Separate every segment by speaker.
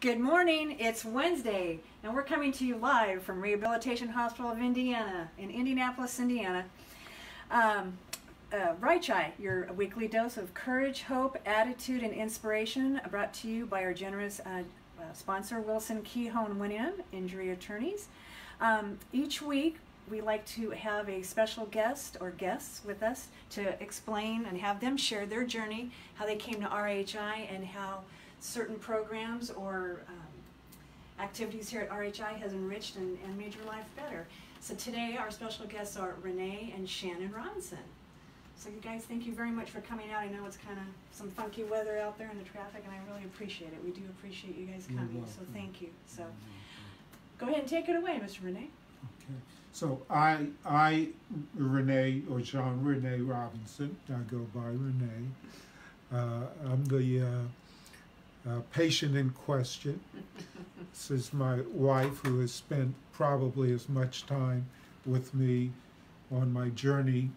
Speaker 1: Good morning. It's Wednesday, and we're coming to you live from Rehabilitation Hospital of Indiana in Indianapolis, Indiana. RHI, your weekly dose of courage, hope, attitude, and inspiration, brought to you by our generous sponsor, Wilson Keyhone Winnan, injury attorneys. Each week, we like to have a special guest or guests with us to explain and have them share their journey, how they came to RHI, and how certain programs or activities here at RHI has enriched and made your life better. So today our special guests are René and Shannon Robinson. So you guys, thank you very much for coming out. I know it's kind of some funky weather out there in the traffic, and I really appreciate it. We do appreciate you guys coming, so thank you. So go ahead and take it away, Mr. René.
Speaker 2: Okay. So I René, or Jean-René Robinson, I go by René. I'm the patient in question. This is my wife, who has spent probably as much time with me on my journey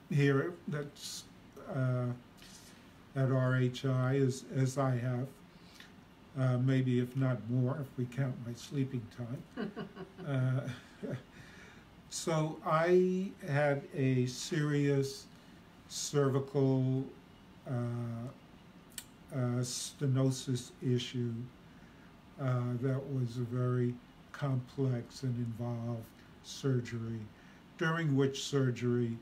Speaker 2: here that's at RHI as I have, maybe if not more, if we count my sleeping time. So I had a serious cervical stenosis issue that was very complex and involved surgery, during which surgery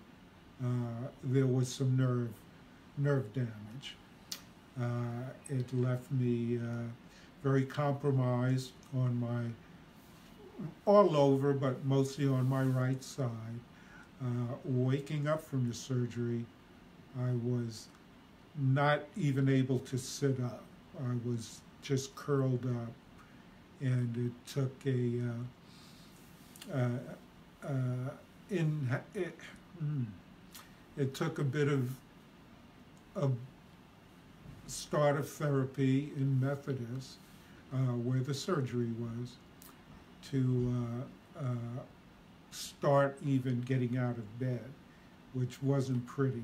Speaker 2: there was some nerve damage. It left me very compromised on my, all over, but mostly on my right side. Waking up from the surgery, I was not even able to sit up. I was just curled up, and it took it took a bit of a start of therapy in Methodist, where the surgery was, to start even getting out of bed, which wasn't pretty.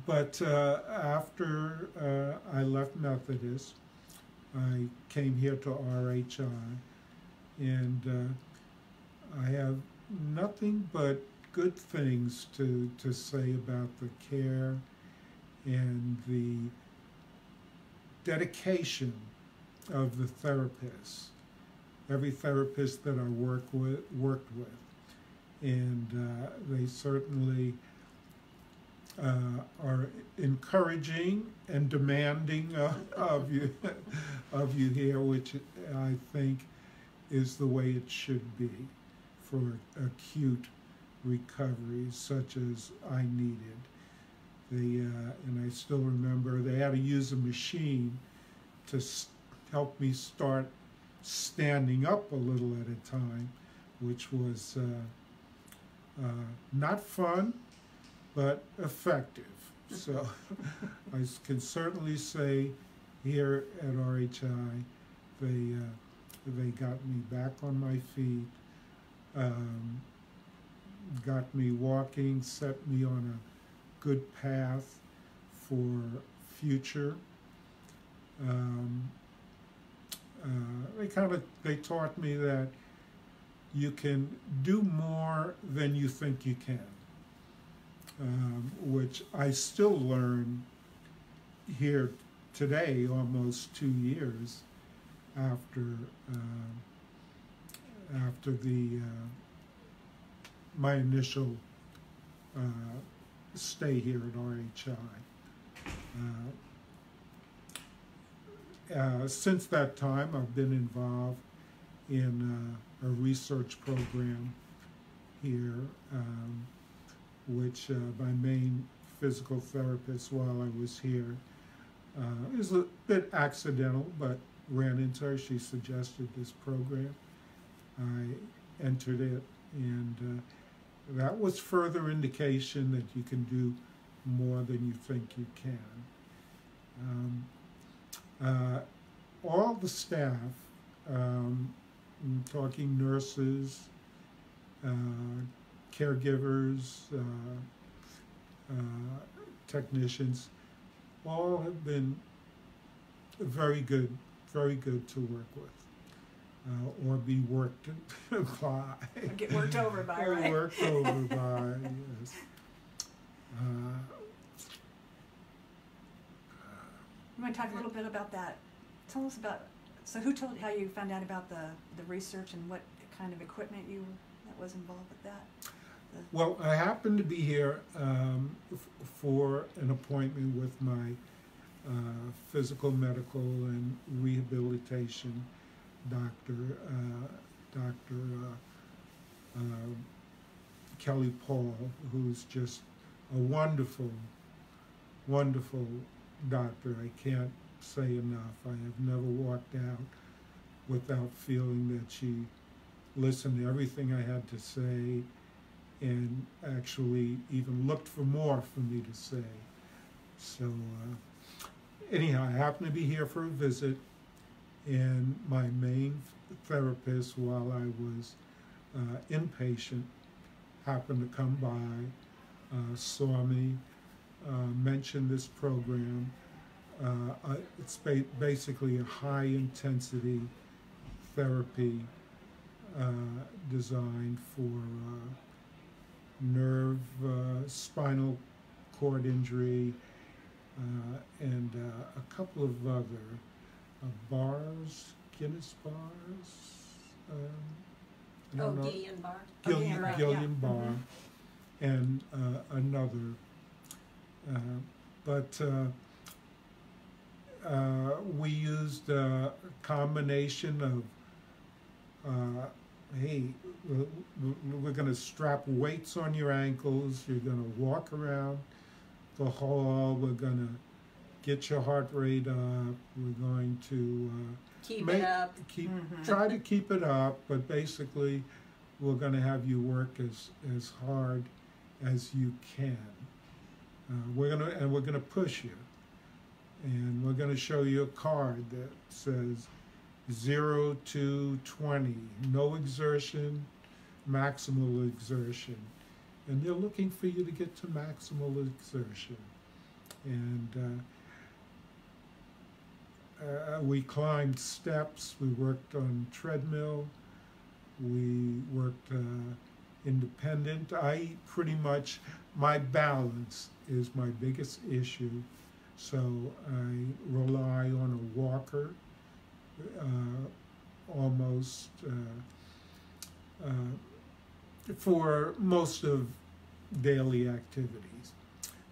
Speaker 2: But after I left Methodist, I came here to RHI, and I have nothing but good things to say about the care and the dedication of the therapists, every therapist that I worked with. And they certainly are encouraging and demanding of you here, which I think is the way it should be for acute recovery, such as I needed. And I still remember they had to use a machine to help me start standing up a little at a time, which was not fun, but effective. So I can certainly say here at RHI, they got me back on my feet, got me walking, set me on a good path for future. They taught me that you can do more than you think you can, which I still learn here today, almost 2 years after my initial stay here at RHI. Since that time, I've been involved in a research program here, which my main physical therapist while I was here is a bit accidental, but ran into her. She suggested this program. I entered it, and that was further indication that you can do more than you think you can. All the staff, talking nurses, caregivers, technicians, all have been very good to work with, or be worked by.
Speaker 1: Get worked over by,
Speaker 2: Or
Speaker 1: right?
Speaker 2: worked over by, yes.
Speaker 1: You want to talk a little bit about that? Tell us about, so who told you how you found out about the research and what kind of equipment that was involved with that?
Speaker 2: Well, I happened to be here for an appointment with my physical, medical, and rehabilitation doctor, Dr. Kelly Paul, who's just a wonderful, wonderful doctor. I can't say enough. I have never walked out without feeling that she listened to everything I had to say and actually even looked for more for me to say. So anyhow, I happened to be here for a visit, and my main therapist while I was inpatient happened to come by, saw me, mentioned this program. It's basically a high-intensity therapy designed for nerve, spinal cord injury, and a couple of other bars, Guinness bars. I don't know.
Speaker 3: Gillian bar.
Speaker 2: Gillian bar, and another. But we used a combination of, hey, we're going to strap weights on your ankles, you're going to walk around the hall, we're going to get your heart rate up, we're going to
Speaker 3: Keep it up.
Speaker 2: Try to keep it up, but basically we're going to have you work as hard as you can. We're going to push you, and we're going to show you a card that says 0 to 20, no exertion, maximal exertion, and they're looking for you to get to maximal exertion. And we climbed steps, we worked on treadmill, we worked independent. I pretty much, my balance is my biggest issue, so I rely on a walker almost for most of daily activities.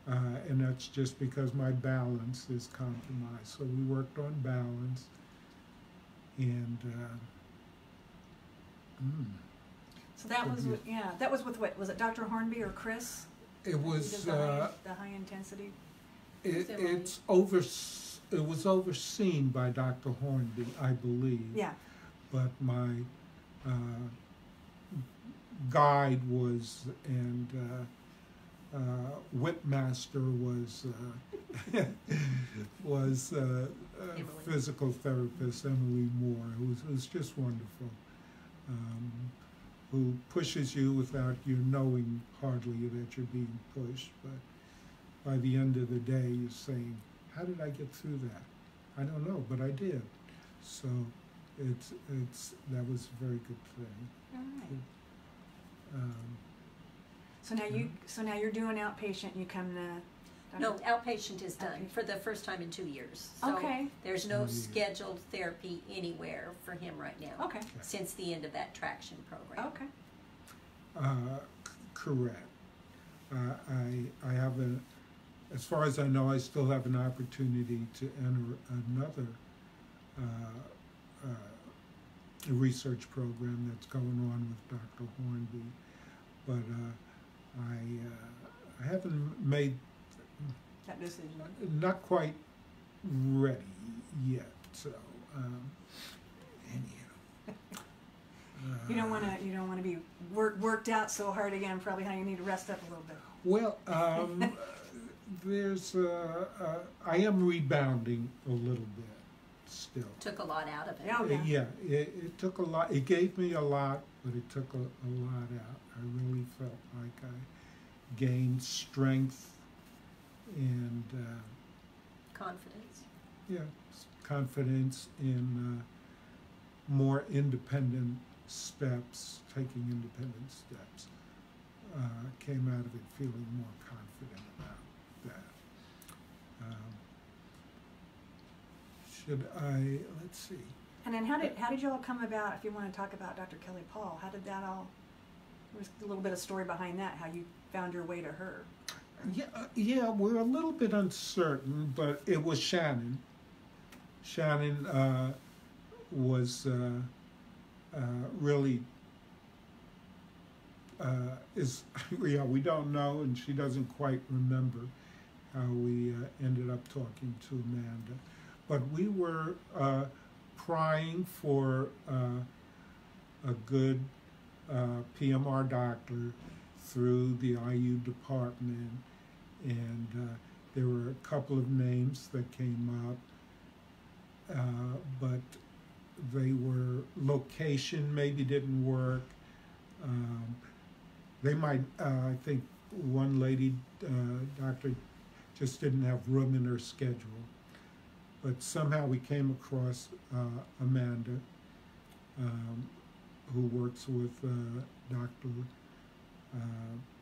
Speaker 2: And that's just because my balance is compromised. So we worked on balance, and
Speaker 1: So that was with, that was with what? Was it Dr. Hornby or Chris?
Speaker 2: it was
Speaker 1: The high intensity.
Speaker 2: it was overseen by Dr. Hornby, I believe.
Speaker 1: Yeah.
Speaker 2: But my guide was, and whipmaster was physical therapist Emily Moore, who's just wonderful, who pushes you without you knowing hardly that you're being pushed, but by the end of the day you're saying, how did I get through that? I don't know, but I did. So that was a very good thing.
Speaker 1: All right. So now you're doing outpatient. You come to.
Speaker 3: No, outpatient is done
Speaker 1: Outpatient.
Speaker 3: for the first time in 2 years. So
Speaker 1: Okay.
Speaker 3: there's no scheduled therapy anywhere for him right now.
Speaker 1: Okay.
Speaker 3: Since the end of that traction program.
Speaker 1: Okay.
Speaker 2: Correct. I have as far as I know, I still have an opportunity to enter another research program that's going on with Dr. Hornby, but I haven't made
Speaker 1: That decision.
Speaker 2: not quite ready yet. So anyhow.
Speaker 1: You don't want to be worked out so hard again. Probably how you need to rest up a little bit.
Speaker 2: Well, there's I am rebounding a little bit still.
Speaker 3: Took a lot out of it.
Speaker 1: Oh, yeah.
Speaker 2: Yeah, it took a lot. It gave me a lot, but it took a lot out. I really felt like I gained strength and
Speaker 3: Confidence.
Speaker 2: yeah, confidence in more independent steps, taking independent steps, came out of it feeling more confident about that. Should I, let's see.
Speaker 1: And then how did you all come about, if you want to talk about Dr. Kelly Paul, how did that all, there's a little bit of story behind that, how you found your way to her?
Speaker 2: Yeah, we're a little bit uncertain, but it was Shannon. Shannon was really yeah, we don't know, and she doesn't quite remember how we ended up talking to Amanda. But we were prying for a good PMR doctor through the IU department, and there were a couple of names that came up, but they were, location maybe didn't work. They might, I think one lady, doctor, just didn't have room in her schedule. But somehow we came across Amanda, who works with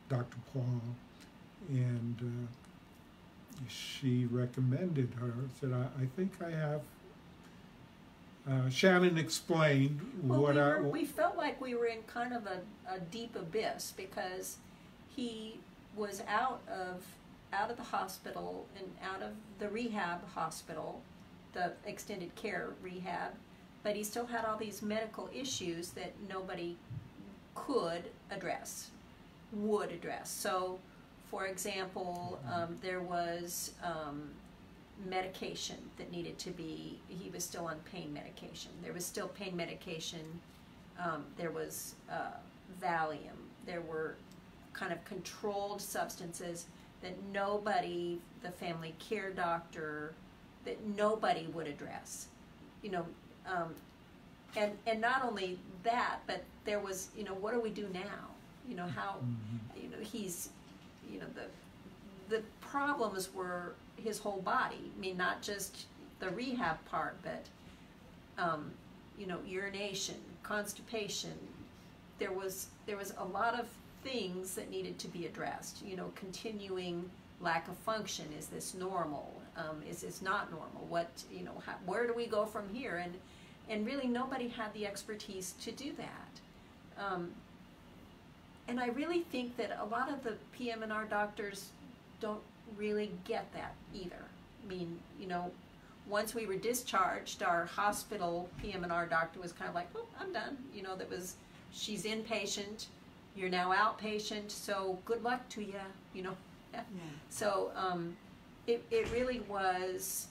Speaker 2: Dr. Paul, and she recommended her, said, I think I have. Shannon explained
Speaker 3: we felt like we were in kind of a deep abyss, because he was out of the hospital and out of the rehab hospital, the extended care rehab, but he still had all these medical issues that nobody would address. So, for example, there was medication that needed to be, he was still on pain medication. There was still pain medication. There was Valium. There were kind of controlled substances that nobody, the family care doctor, that nobody would address. And not only that, but there was, what do we do now? How, he's, the problems were his whole body. I mean, not just the rehab part, but, urination, constipation. There was a lot of things that needed to be addressed. Continuing lack of function. Is this normal? Is this not normal? What, where do we go from here? And really nobody had the expertise to do that. And I really think that a lot of the PM&R doctors don't really get that either. I mean, once we were discharged, our hospital PM&R doctor was kind of like, oh, I'm done. She's inpatient, you're now outpatient, so good luck to you, Yeah. So it really was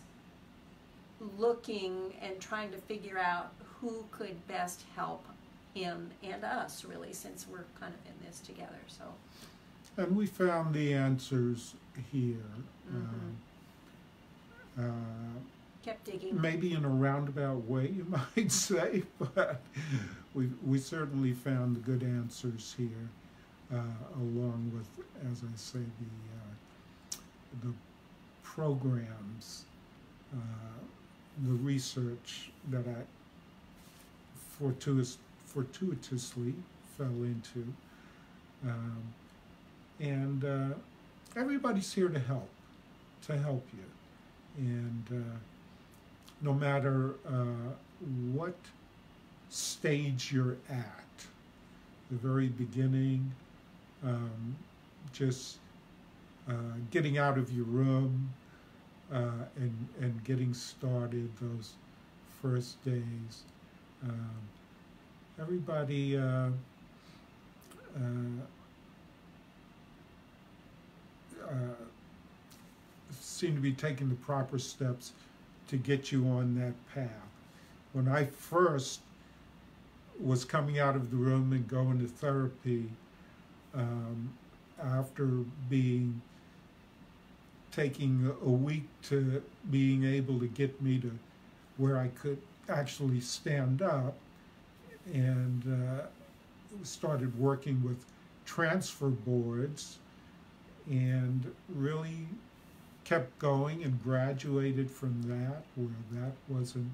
Speaker 3: looking and trying to figure out who could best help him and us, really, since we're kind of in this together. So.
Speaker 2: And we found the answers here.
Speaker 3: Kept digging.
Speaker 2: Maybe in a roundabout way, you might say, but we certainly found the good answers here, along with, as I say, the programs, the research that I fortuitously fell into, and everybody's here to help you, and no matter what stage you're at, the very beginning, just getting out of your room and getting started those first days. Everybody seemed to be taking the proper steps to get you on that path. When I first was coming out of the room and going to therapy, after taking a week to being able to get me to where I could actually stand up, and started working with transfer boards, and really kept going and graduated from that, where that wasn't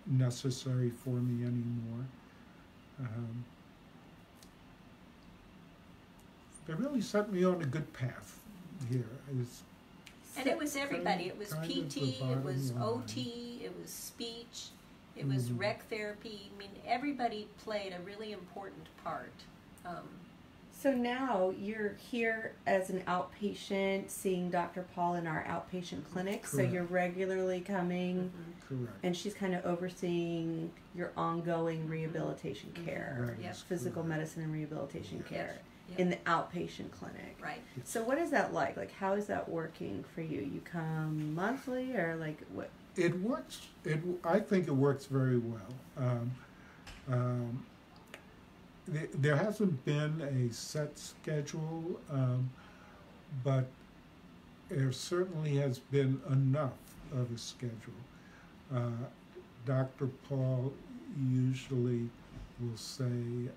Speaker 2: necessary for me anymore. They really set me on a good path here.
Speaker 3: And it was everybody. It was
Speaker 2: kind of
Speaker 3: PT,
Speaker 2: the
Speaker 3: it
Speaker 2: bottom
Speaker 3: was
Speaker 2: line.
Speaker 3: OT, it was speech, it was rec therapy. I mean, everybody played a really important part.
Speaker 4: So now you're here as an outpatient, seeing Dr. Paul in our outpatient clinic. So
Speaker 2: Correct.
Speaker 4: you're regularly coming,
Speaker 2: Correct.
Speaker 4: and she's kind of overseeing your ongoing rehabilitation care,
Speaker 2: That
Speaker 3: Yep.
Speaker 2: is
Speaker 4: physical
Speaker 2: correct.
Speaker 4: medicine and rehabilitation care
Speaker 3: Yep.
Speaker 4: in the outpatient clinic.
Speaker 3: Right.
Speaker 4: So what is that like? Like, how is that working for you? You come monthly, or like what?
Speaker 2: It works. I think it works very well. There hasn't been a set schedule, but there certainly has been enough of a schedule. Dr. Paul usually will say,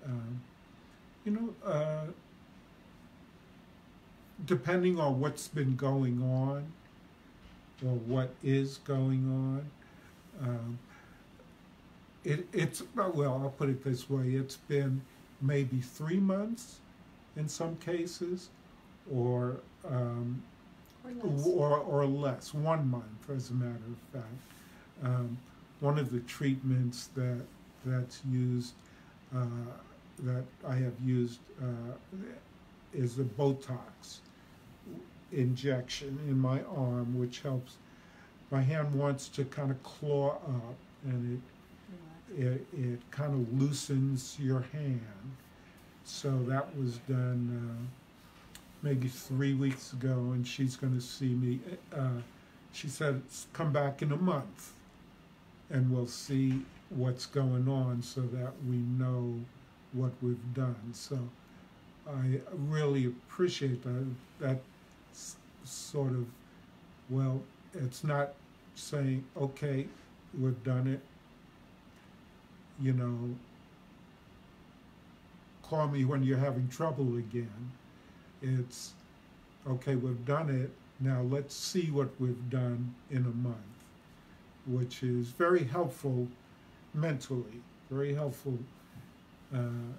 Speaker 2: depending on what's been going on or what is going on, well, I'll put it this way, it's been maybe 3 months in some cases, or less, 1 month, as a matter of fact. One of the treatments that's used, that I have used, is a Botox injection in my arm, which helps. My hand wants to kind of claw up, and it kind of loosens your hand. So that was done maybe 3 weeks ago, and she's going to see me. She said, come back in a month, and we'll see what's going on so that we know what we've done. So I really appreciate that. That's sort of, well, it's not saying, okay, we've done it, call me when you're having trouble again. It's, okay, we've done it, now let's see what we've done in a month, which is very helpful mentally, very helpful in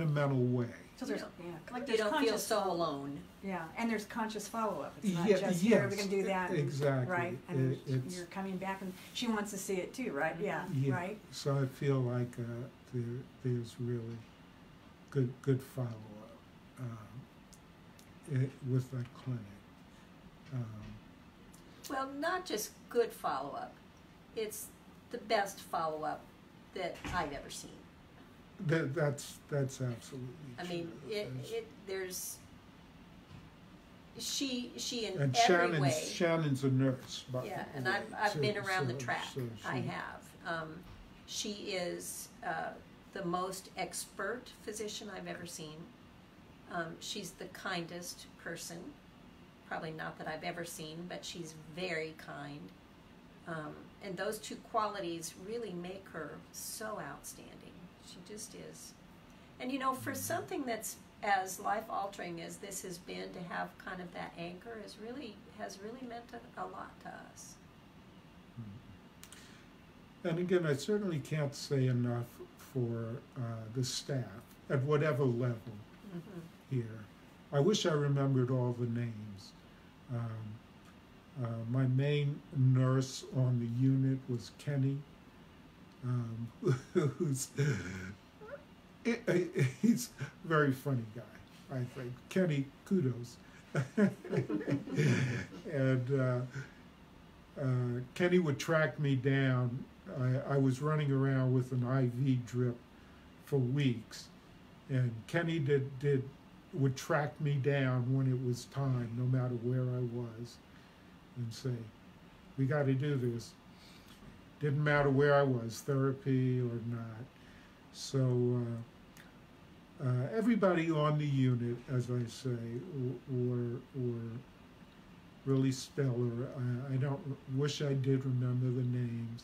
Speaker 2: a mental way.
Speaker 1: So there's,
Speaker 3: Like
Speaker 1: there's
Speaker 3: you don't feel
Speaker 1: conscious
Speaker 3: so
Speaker 1: follow-up.
Speaker 3: alone.
Speaker 1: Yeah, and there's conscious follow-up. It's not
Speaker 2: Yeah,
Speaker 1: just here,
Speaker 2: yes,
Speaker 1: we can do that.
Speaker 2: exactly.
Speaker 1: Right, and
Speaker 2: It's-
Speaker 1: you're coming back, and she wants to see it too, right? Yeah,
Speaker 2: Yeah.
Speaker 1: right?
Speaker 2: So I feel like there's really good follow-up with that clinic.
Speaker 3: Well, not just good follow-up. It's the best follow-up that I've ever seen.
Speaker 2: That's absolutely
Speaker 3: I
Speaker 2: true.
Speaker 3: mean, there's she in
Speaker 2: And
Speaker 3: every way.
Speaker 2: Shannon's a nurse, by
Speaker 3: Yeah,
Speaker 2: the
Speaker 3: and
Speaker 2: way,
Speaker 3: I've been
Speaker 2: too,
Speaker 3: around the
Speaker 2: so-
Speaker 3: track.
Speaker 2: so
Speaker 3: I
Speaker 2: she-
Speaker 3: have. She is the most expert physician I've ever seen. She's the kindest person, probably not that I've ever seen, but she's very kind. And those two qualities really make her so outstanding. She just is. And for something that's as life-altering as this has been, to have kind of that anchor has really meant a lot to us.
Speaker 2: And again, I certainly can't say enough for the staff at whatever level here. I wish I remembered all the names. My main nurse on the unit was Kenny, who's he's a very funny guy, I think. Kenny, kudos. And Kenny would track me down. I was running around with an IV drip for weeks, and Kenny would track me down when it was time, no matter where I was, and say, we got to do this. Didn't matter where I was, therapy or not. So everybody on the unit, as I say, were really stellar. I don't wish I did remember the names.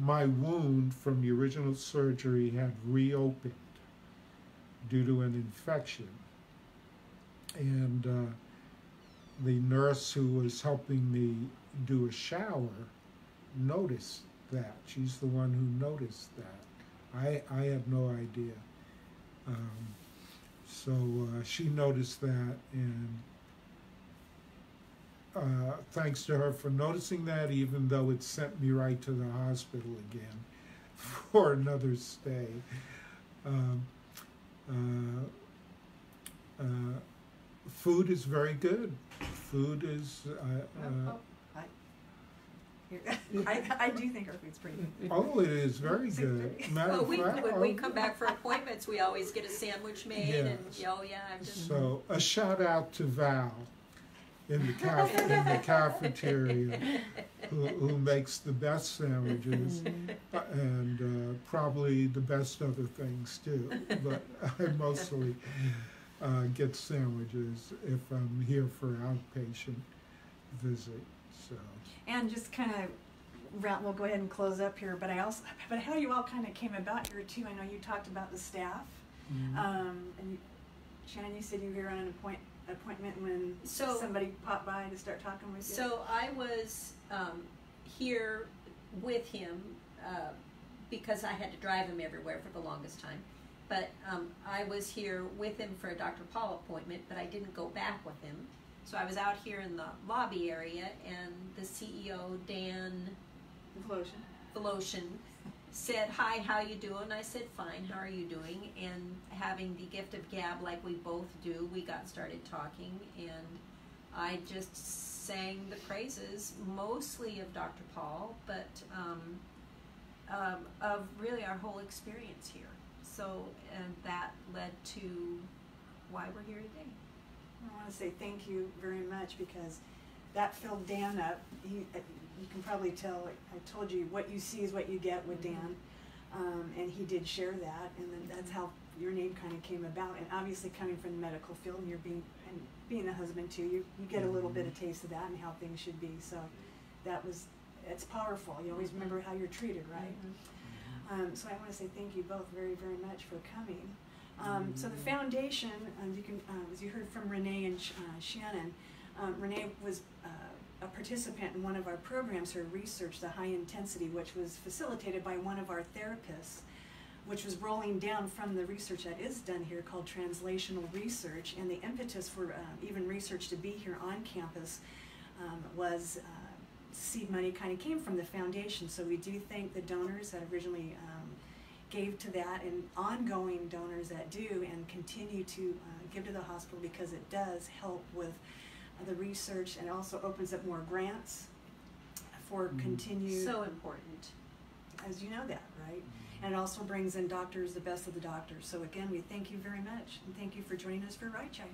Speaker 2: My wound from the original surgery had reopened due to an infection, And the nurse who was helping me do a shower noticed that. She's the one who noticed that. I had no idea. So she noticed that, and thanks to her for noticing that, even though it sent me right to the hospital again for another stay. Food is very good. Food is.
Speaker 1: I do think our food's pretty good.
Speaker 2: Oh, it is very good. Matter
Speaker 3: Well,
Speaker 2: of fact,
Speaker 3: when we come back for appointments, we always get a sandwich made,
Speaker 2: Yes.
Speaker 3: and oh yeah, I'm just.
Speaker 2: So a shout out to Val in the cafeteria who makes the best sandwiches and probably the best other things too. But I mostly get sandwiches if I'm here for outpatient visit. So.
Speaker 1: And just kind of, we'll go ahead and close up here. But how you all kind of came about here too. I know you talked about the staff, and Shannon, you said you were here on an appointment when somebody popped by to start talking with you.
Speaker 3: So I was here with him because I had to drive him everywhere for the longest time. But I was here with him for a Dr. Paul appointment, but I didn't go back with him. So I was out here in the lobby area, and the CEO, Dan Veloshin, said, "Hi, how you doing?" I said, "Fine, how are you doing?" And having the gift of gab like we both do, we got started talking, and I just sang the praises, mostly of Dr. Paul, but of really our whole experience here. So, and that led to why we're here today.
Speaker 1: I want to say thank you very much, because that filled Dan up. You can probably tell, I told you, what you see is what you get with Dan. And he did share that, and then that's how your name kind of came about. And obviously coming from the medical field, and being a husband too, you get a little bit of taste of that and how things should be. So it's powerful. You always remember how you're treated, right? So I want to say thank you both very, very much for coming. So the foundation, as you heard from René and Shannon, René was a participant in one of our programs, her research, the high intensity, which was facilitated by one of our therapists, which was rolling down from the research that is done here called translational research. And the impetus for even research to be here on campus was seed money kind of came from the foundation. So we do thank the donors that originally gave to that, and ongoing donors that do and continue to give to the hospital, because it does help with the research, and also opens up more grants for continued.
Speaker 3: So important.
Speaker 1: As you know that, right? And it also brings in doctors, the best of the doctors. So again, we thank you very much, and thank you for joining us for RHI.